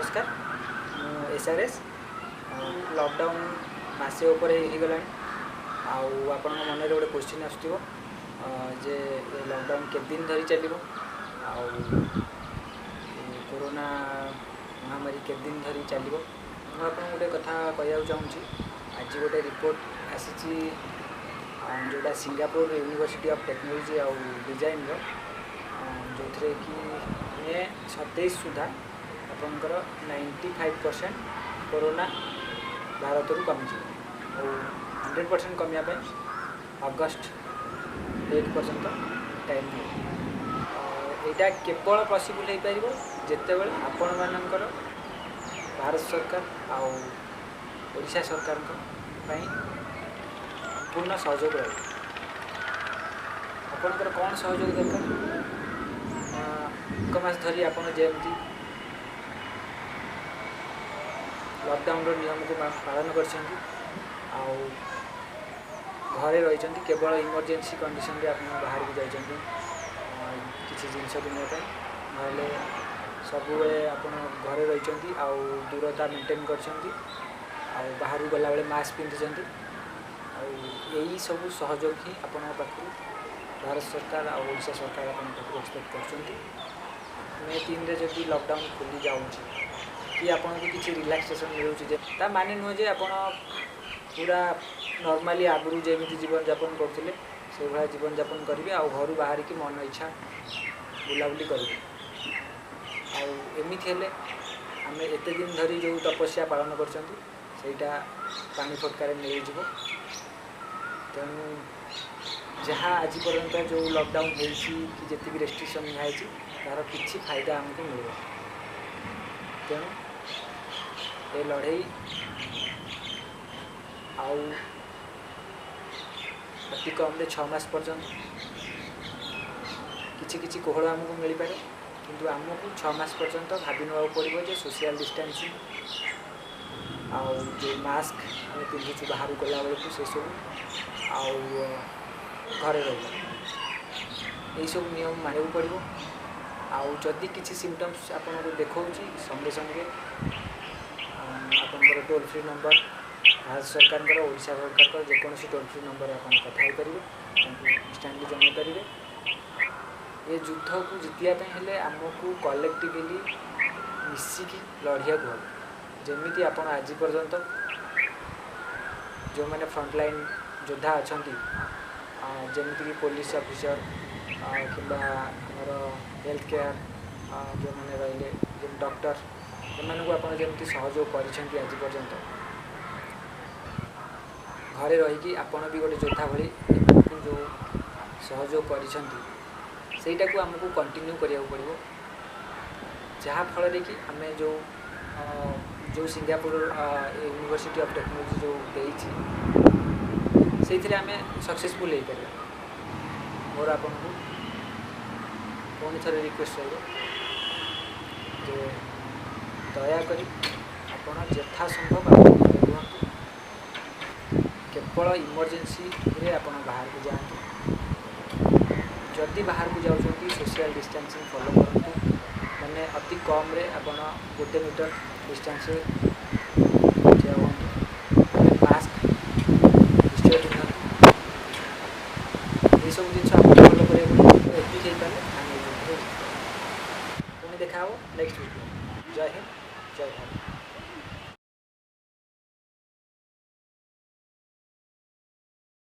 नमस्कार SRS lockdown मासे उपर गला आपण मन गोटे क्वेश्चन आसो जे लॉकडाउन के दिन धरी चलो कोरोना महामारी के दिन धरी चलो मुझे गोटे कथा कह चाहूँगी आज गोटे रिपोर्ट आसी जोटा सिंगापुर यूनिवर्सिटी ऑफ टेक्नोलॉजी और डिजाइन जो थे कि मे 27 सुधा आपंकर 95% कोरोना भारत रू कमी और 100% कमिया अगस्ट 8 पर्यंत टाइम यहाँ केवल पॉसिबल हो पार जिते बड़े आपण मानकर भारत सरकार आशा सरकार पूर्ण सहयोग रहे आपंकर कौन सहयोग दरकार एक मास धरी आप जमी लॉकडाउन नियम को पालन कर घरे रही केवल इमरजेंसी कंडीशन रे आप बाहर को जाइए किसी जिनस किनापी ना सब आप घरे रही दूरता मेंटेन कर बाहर गला बेले मास्क पिंधि यही सब सहयोग ही आपण पाखु भारत सरकार और ओडिशा सरकार आप एक्सपेक्ट कर मे 3 रे जब लॉकडाउन खोली जाऊँ कि आपन को किसी रिलैक्सेशन मिलूँ माने नुहे आप पूरा नॉर्मली आगु जमी जीवन यापन करते से भाया जीवन यापन करेंगे आ घर बाहर की मन इच्छा बुलाबुली करेंगे आमती हेले आम एत दिन धरी जो तपस्या पालन करटा पानी फटकार मिल जाव तेणु जहाँ आज पर्यंत जो लॉकडाउन होती कि जी रेस्ट्रिक्शन निहाई तार किसी फायदा आमको मिल तेणु ये लड़ई अति कम 6 मास पर्यंत किसी कोहल आमको मिल पारे किंतु आमको 6 मास पर्यंत भावी ना पड़ो जे सोशल डिस्टेंसिंग जो मास्क आम पिंधुचु बाहर गला बेलू से सब घरे रही सब नियम मानू पड़ो आदि किसी सिम्पटम्स आपको देखा संगे संगे आप टोल फ्री नंबर भारत सरकार ओडिशा सरकार जेकोसी टोल फ्री नंबर आप कथा इंस्टांटली जन पारे ये युद्ध को जीतवाई आमको कलेक्टिवली मिसिकी लड़िया को जमी आप आज पर्यंत जो मैंने फ्रंटलाइन योद्धा अच्छा जमीक पुलिस ऑफिसर कि हेल्थ केयर जो मैंने रही डॉक्टर से आप जमी सहयोग कर आज पर्यंत घरे रहीकि आपण भी गोटे योद्धा भाई जो सहयोग करटा को आमको कंटिन्यू करिया पड़ो जहाँफल कि आम जो सिंगापुर यूनिवर्सिटी ऑफ टेक्नोलॉजी जो देती से आम सक्सेसफुल हो पार मोर आपन को पुणी थे रिक्वेस्ट रही दयाकोरी आप यथा संभव रुहतु केवल इमरजेंसी रे आप बाहर को जातु जदि बाहर को जाऊँ सोशल डिस्टेंसिंग फॉलो करूँ मैंने अति कम रे आप 1 मीटर डिस्टेंस मास्क सब जिन फॉलो कर एति पारे पुणी देखा नेक्स्ट वीडियो जय हिंद जय भारत।